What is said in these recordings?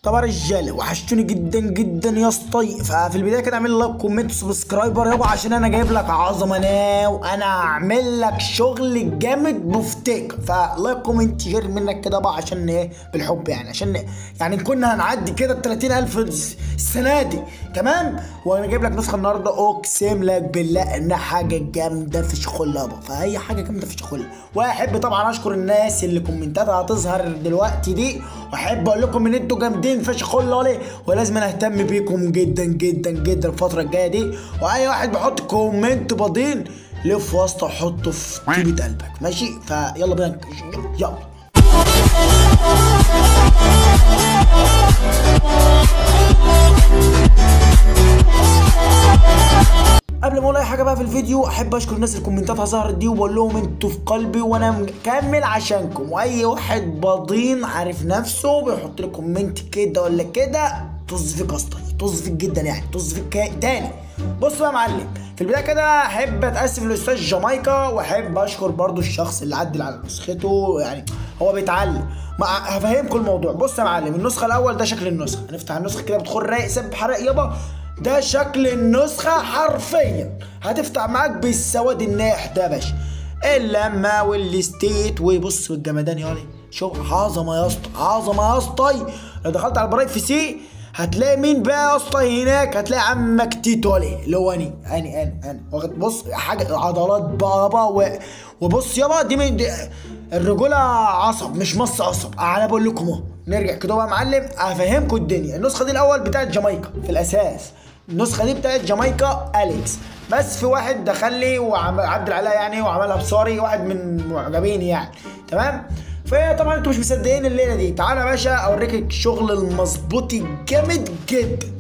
طبعا رجاله وحشتوني جدا جدا يا اسطى. ففي البدايه كده اعمل لايك كومنت سبسكرايبر يابا، عشان انا جايب لك عظمه وانا هعمل لك شغل جامد بفتيك. فلايك كومنت شير منك كده بقى، عشان ايه؟ بالحب يعني، عشان يعني كنا هنعدي كده ال 30,000 السنه دي. تمام. وانا جايب لك نسخه النهارده اقسم لك بالله انها حاجه جامده في شغل يابا. فهي حاجه جامده في شغل. واحب طبعا اشكر الناس اللي كومنتاتها هتظهر دلوقتي دي، واحب اقول لكم ان انتوا جامدين فشخ والله، ولازم انا اهتم بيكم جدا جدا جدا الفتره الجايه دي. واي واحد بيحط كومنت بضين لف واسطه وحطه في طيبه قلبك، ماشي؟ فيلا بينا، يلا. قبل ما اقول اي حاجه بقى في الفيديو، احب اشكر الناس اللي كومنتاتها ظهرت دي، وبقول لهم انتوا في قلبي وانا مكمل عشانكم. واي واحد بضين عارف نفسه بيحط لي كومنت كده ولا كده، طز فيك اسطى، طز فيك جدا يعني، طز فيك تاني. بص بقى يا معلم، في البدايه كده احب اتاسف للاستاذ جامايكا، واحب اشكر برضو الشخص اللي عدل على نسخته، يعني هو بيتعلم. هفهمكم الموضوع. بص يا معلم، النسخه الاول ده شكل النسخه، هنفتح النسخه كده بتدخل رايق سب حرق يابا. ده شكل النسخة حرفيا، هتفتح معاك بالسواد الناح ده يا باشا، اللمة والستيت. وبص بالجمدان يا ولي، شوف عظمة يا اسطى، عظمة يا اسطى. لو دخلت على البرايف سي هتلاقي مين بقى يا اسطى هناك؟ هتلاقي عمك تيتو ولي، اللي هو انا واخد. بص حاجة عضلات بابا وبص يابا، دي الرجولة عصب مش مص عصب. انا بقول لكم اهو. نرجع كده بقى يا معلم افهمكم الدنيا. النسخة دي الاول بتاعت جامايكا في الاساس، النسخه دي بتاعت جامايكا اليكس، بس في واحد دخل لي وعدل عليها يعني، وعملها بصاري، واحد من معجبين يعني. تمام. فطبعا انتوا مش مصدقين الليله دي. تعالى يا باشا اوريك الشغل المظبوط الجامد جدا.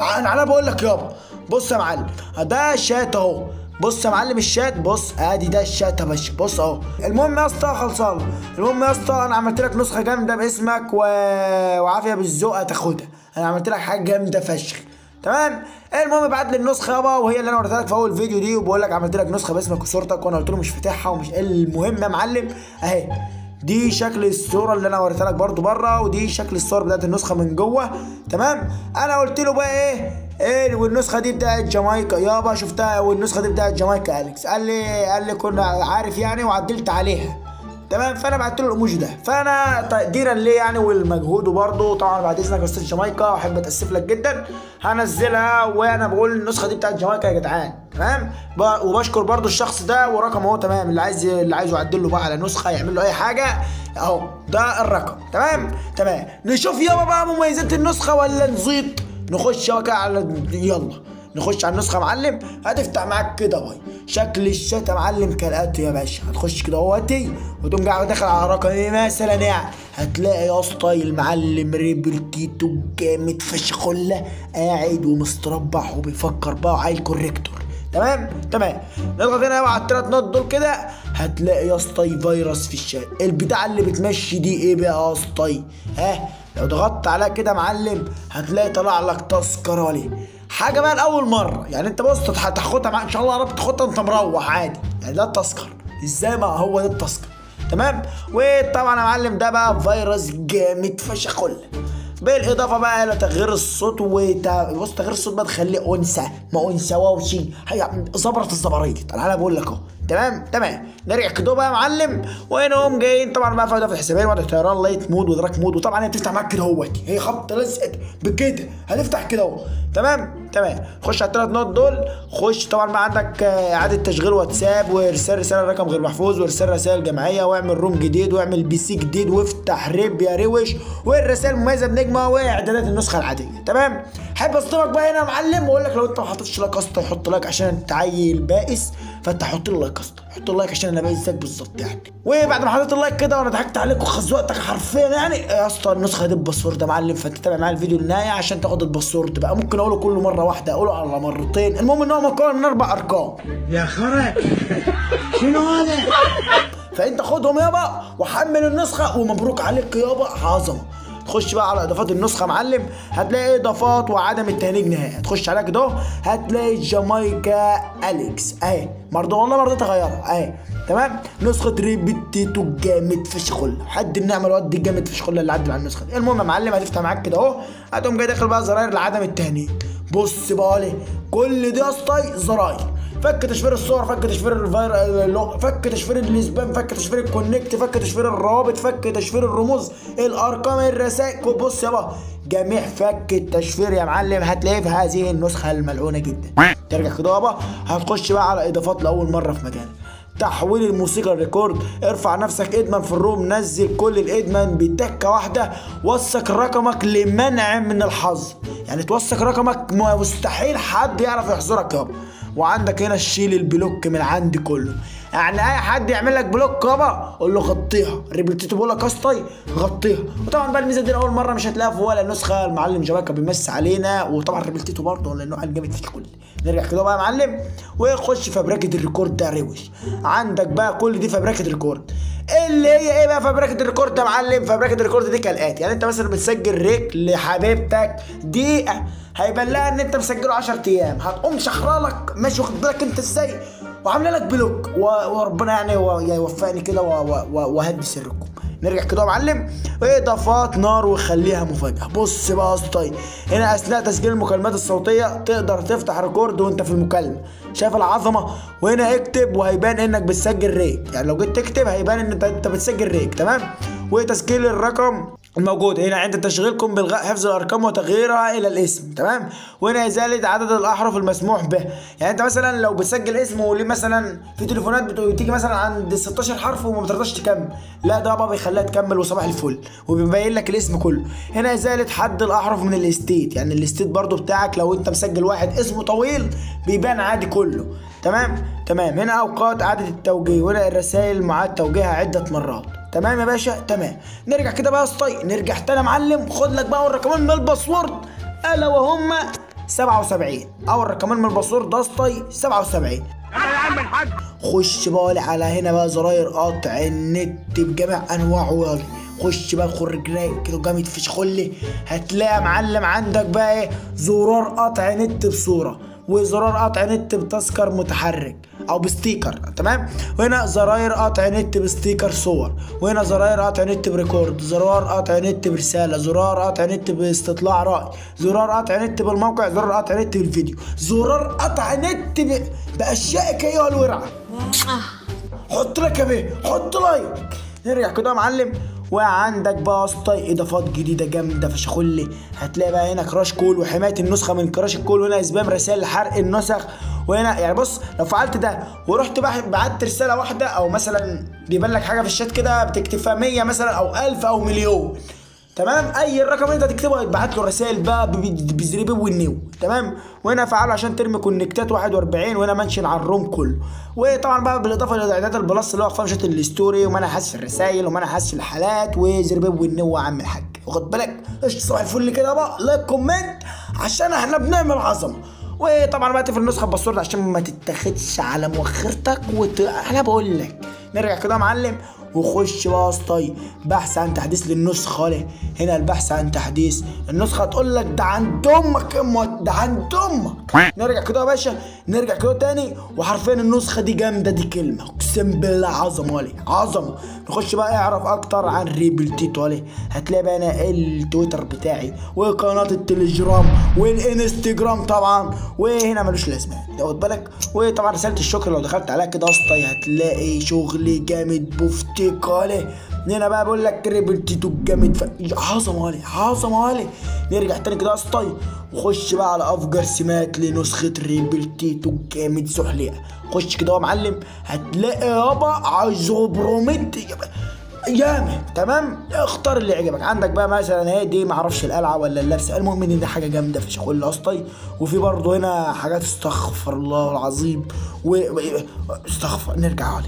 انا بقول لك يابا، بص يا معلم، ده شات اهو. بص يا معلم الشات، بص ادي ده الشات يا باشا، بص اهو. المهم يا اسطى خلصانه. المهم يا اسطى انا عملت لك نسخه جامده باسمك وعافيه بالذوق هتاخدها. انا عملت لك حاجه جامده فشخ. تمام. المهم بعت لي النسخه يابا، وهي اللي انا وريتها لك في اول فيديو دي، وبقول لك عملت لك نسخه باسمك وصورتك، وانا قلت له مش فاتحها ومش. المهم يا معلم اهي، دي شكل الصوره اللي انا وريتها لك برده بره، ودي شكل الصور بتاعت النسخه من جوه. تمام. انا قلت له بقى ايه والنسخه دي بتاعت جامايكا يابا، شفتها، والنسخه دي بتاعت جامايكا اليكس. قال لي كنا عارف يعني، وعدلت عليها. تمام. فانا بعت له الايموجي ده. فانا تقديرا ليه يعني والمجهود، وبرده طبعا بعد اذنك يا استاذ جامايكا، احب اتاسف لك جدا، هنزلها. وانا بقول النسخه دي بتاعت جامايكا يا جدعان. تمام. وبشكر برده الشخص ده، ورقم اهو. تمام. اللي عايزه يعدل له بقى على نسخه، يعمل له اي حاجه اهو، ده الرقم. تمام. نشوف يابا بقى مميزات النسخه ولا نزيط. نخش بقى على، يلا نخش على النسخه يا معلم. هتفتح معاك كده باي شكل الشات يا معلم كالاتي يا باشا. هتخش كده اهوتي، وتقوم قاعد داخل على رقم ايه مثلا يعني. هتلاقي يا اسطى المعلم ريبل تيتو جامد فشخله، قاعد ومستربح وبيفكر بقى وعايز كوريكتور. تمام. نضغط هنا على الثلاث نقط دول كده، هتلاقي يا اسطى فيروس في الشات. البتاع اللي بتمشي دي ايه بقى يا اسطى؟ لو ضغطت عليها كده يا معلم هتلاقي طلع لك تذكره ليه حاجه بقى لاول مره يعني. انت بص هتاخدها معاك ان شاء الله يا رب، تاخدها انت مروح عادي يعني. ده التذكر ازاي؟ ما هو ده التذكر. تمام. وطبعا يا معلم ده بقى فيروس جامد فشخله، بالاضافه بقى الى تغيير الصوت. بص تغيير الصوت بقى تخليه انثى، ما انثى وشي، هي زبره الزبريت. انا بقول لك اهو. تمام. نرجع كده بقى يا معلم، وهنقوم جايين طبعا بقى في الحسابين، وضع طيران لايت مود ودراك مود. وطبعا هي بتفتح معاك كده اهوتي، هي خبط لزقت بكده هتفتح كده اهو. تمام. خش على الثلاث نقط دول. خش طبعا بقى عندك اعاده تشغيل واتساب، وارسال رساله رقم غير محفوظ، وارسال رسائل جماعيه، واعمل روم جديد، واعمل بي سي جديد، وافتح ريب يا روش، والرسائل مميزه بنجمه، واعدادات النسخه العاديه. تمام. حابب اصدمك بقى هنا يا معلم، واقول لك لو انت ما حطيتش لايك اسطى حط لايك، عشان انت عيل بائس، فانت حط لي لايك اسطى، حط لايك عشان انا بائس زيك بالظبط يعني. وبعد ما حطيت اللايك كده وانا ضحكت عليك وخزوقتك حرفيا يعني يا اسطى، النسخه دي بباسورد يا معلم، فانت تابع معايا الفيديو للنهايه عشان تاخد الباسورد بقى. ممكن اقوله كله مره واحده، اقوله على مرتين، المهم ان هو مكون من 4 ارقام. يا خرا شنو هذا؟ فانت خدهم يابا وحمل النسخه، ومبروك عليك يابا عظمه. تخش بقى على اضافات النسخه يا معلم، هتلاقي اضافات وعدم التهنيج نهائي، هتخش عليها كده هتلاقي جامايكا اليكس اهي، برضه والله ما رضيت اغيرها اهي تمام. نسخه ريبيتيتو جامد فشخل، حد النعمه الواد دي جامد فشخل اللي عدل على النسخه دي. المهم يا معلم هتفتح معاك كده اهو، هتقوم جاي داخل بقى زراير لعدم التهنيج. بص بقى ليه كل دي يا اسطى زراير، فك تشفير الصور، فك تشفير الفاير، فك تشفير الاسبام، فك تشفير الكونكت، فك تشفير الروابط، فك تشفير الرموز، الارقام، الرسائل. بص يابا جميع فك التشفير يا معلم هتلاقيه في هذه النسخه الملعونه جدا. ترجع كده يابا هتخش بقى على اضافات لاول مره في مجالك، تحويل الموسيقى الريكورد، ارفع نفسك ادمان في الروم، نزل كل الادمان بتكه واحده، وثق رقمك لمنع من الحظ، يعني توثق رقمك مستحيل حد يعرف يحظرك يابا. وعندك هنا شيل البلوك من عندي كله، يعني اي حد يعمل لك بلوك يابا قول له غطيها، ريبلتيتو بقول لك اسطي غطيها. وطبعا بقى الميزه دي اول مره مش هتلاقيها في ولا نسخه، المعلم جامايكا بيمس علينا، وطبعا ريبلتيتو برضه لانه قال جامد في الكل. نرجع كده بقى يا معلم وخش فبركه الريكورد ده روش، عندك بقى كل دي فبركه ريكورد. اللي هي ايه بقى فبركه الريكورد يا معلم؟ فبركه الريكورد دي كالاتي، يعني انت مثلا بتسجل ريك لحبيبتك دقيقه، هيبان لها ان انت مسجله 10 ايام، هتقوم شخرالك ماشي واخد بالك انت ازاي، وعامله لك بلوك، وربنا يعني يوفقني كده وهدي سركم. نرجع كده يا معلم واضافات نار وخليها مفاجاه. بص بقى يا اسطى هنا اثناء تسجيل المكالمات الصوتيه تقدر تفتح ريكورد وانت في المكالمه، شايف العظمه؟ وهنا اكتب وهيبان انك بتسجل ريك، يعني لو جيت تكتب هيبان ان انت بتسجل ريك تمام. وتسجيل الرقم الموجود هنا عند تشغيلكم بالغاء حفظ الارقام وتغييرها الى الاسم تمام. وهنا ازاله عدد الاحرف المسموح به، يعني انت مثلا لو بتسجل اسم وليه مثلا في تليفونات بتيجي مثلا عند 16 حرف وما بترضاش تكمل، لا ده بقى بيخليها تكمل وصباح الفل وبيبين لك الاسم كله. هنا ازاله حد الاحرف من الاستيت، يعني الاستيت برضو بتاعك لو انت مسجل واحد اسمه طويل بيبان عادي كله تمام. هنا اوقات اعاده التوجيه، وهنا الرسائل معاد توجيهها عده مرات تمام يا باشا تمام. نرجع كده بقى يا اسطى، نرجع تاني يا معلم، خد لك بقى الرقمين من الباسورد الا وهم 77، اول رقمين من الباسورد يا اسطى 77. يا عم الحاج خش بقى على هنا بقى زراير قطع النت بجميع انواعه، يلا خش بقى خرج رايق كده جامد فشخلي، هتلاقي يا معلم عندك بقى ايه زرار قطع نت بصوره، وزرار قطع نت بتذكر متحرك او بستيكر تمام. وهنا زراير قطع نت بستيكر صور، وهنا زراير قطع نت بريكورد، زرار قطع نت برساله، زرار قطع نت باستطلاع راي، زرار قطع نت بالموقع، زرار قطع نت بالفيديو، زرار قطع نت باشيائك ايها الورعه. حط لك يا بيه حط لايك. نرجع كده يا معلم وعندك بقى اسطى اضافات جديده جامده فشخلي، هتلاقي بقى هنا كراش كول وحمايه النسخه من كراش الكول، وهنا اسبام رسائل لحرق النسخ. وهنا يعني بص لو فعلت ده ورحت بعت رساله واحده او مثلا بيبان لك حاجه في الشات كده بتكتب فيها 100 مثلا او 1000 او مليون تمام، اي الرقم اللي انت تكتبه هيتبعت له رسائل بقى بزريبي والنيو تمام. وهنا فعله عشان ترمي كونكتات 41، وهنا منشن على الروم كله. وطبعا بقى بالاضافه لاعداد البلس اللي هو فانكشن الستوري ومنع حذف الرسائل ومنع حذف الحالات وزريبي والنيو يا عم الحاج، واخد بالك؟ قشطه صباح الفل كده بقى، لايك كومنت عشان احنا بنعمل عظمه. وطبعا بقى تقفل النسخه باسورد عشان ما تتاخدش على مؤخرتك انا بقول لك. نرجع كده يا معلم وخش بقى يا اسطى بحث عن تحديث للنسخه. هنا البحث عن تحديث النسخه تقول لك ده عند امك ده عند امك. نرجع كده يا باشا، نرجع كده تاني، وحرفيا النسخه دي جامده، دي كلمه اقسم بالله عظمه عليه عظمه. نخش بقى اعرف اكتر عن ريبلتيتو عليه، هتلاقي بقى انا التويتر بتاعي وقناه التليجرام والانستجرام طبعا، وهنا ملوش لازمه واخد بالك. وطبعا رساله الشكر لو دخلت عليها كده يا اسطى هتلاقي شغل جامد بفتيك عليه. هنا بقى بقول لك ريبلتيتو جامد عظمه عليه عظمه عليه. نرجع تاني كده يا اسطى وخش بقى على افجر سمات لنسخه ريبلتيتو جامد زحليقه. خش كده يا معلم هتلاقي يابا عزوبروميت جامد تمام. اختار اللي يعجبك، عندك بقى مثلا هي دي معرفش القلعه ولا اللبسه، المهم ان دي حاجه جامده في شغل اسطي. وفي برضه هنا حاجات استغفر الله العظيم استغفر. نرجع.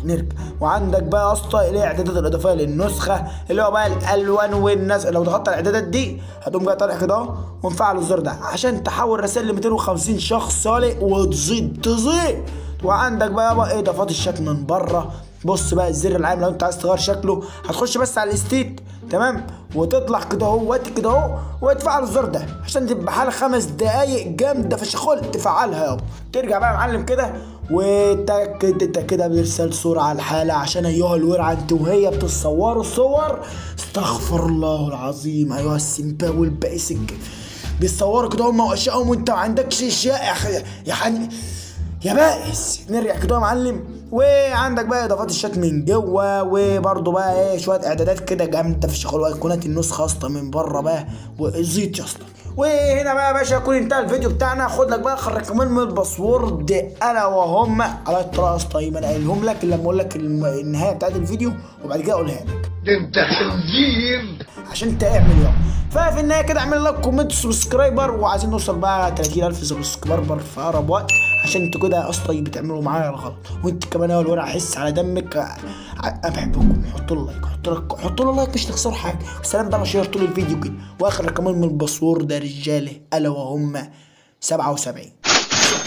وعندك بقى اسطى الاعدادات الاضافيه للنسخه اللي هو بقى الالوان والناس. لو ضغطت على الاعدادات دي هتقوم جاي طالع كده ومفعل الزر ده عشان تحول رسائل ل 250 شخص صالح وتزيد. وعندك بقى اضافات الشات من بره. بص بقى الزر العام لو انت عايز تغير شكله هتخش بس على الاستيت تمام، وتطلع كده اهو وقت كده اهو وتفعل الزر ده عشان تبقى حالة 5 دقايق جامده فشخول تفعلها يابا. ترجع بقى يا معلم كده وتاكد انت كده بترسل صورة على الحالة عشان ايها الورعة انت وهي بتتصوروا صور. استغفر الله العظيم ايها السمباوي البائس بيتصوروا كده هم واشيائهم وانت ما عندكش اشياء يا بائس. نرجع كده يا معلم وعندك بقى اضافات الشات من جوه وبرده بقى ايه شويه اعدادات كده جامده في الشغل وايقونات النسخه اسطى من بره بقى وزيت يا اسطى. وهنا بقى يا باشا يكون انتهى الفيديو بتاعنا. خد لك بقى خرج كمان من الباسورد الا وهم على الطريقه اسطى ما انا قايلهم لك لما اقول لك النهايه بتاعت الفيديو وبعد كده اقولها لك. ده انت خنزير عشان تعمل يلا. ففي النهايه كده اعمل لايك كومنت سبسكرايبر وعايزين نوصل بقى 30,000 سبسكرايبر في اقرب وقت عشان انتوا كده اصلا بتعملوا معايا الغلط وانت كمان يا الورع احس على دمك. انا بحبكم. حطوا له لايك حطوا له لايك مش تخسروا حاجه. والسلام ده شير طول الفيديو كده. واخر كمان من الباسورد يا رجاله الا وهم 77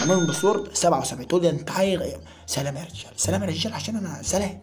كمان الباسورد 77. تقول لي انت حي. سلام يا رجاله سلام يا رجاله عشان انا سلام.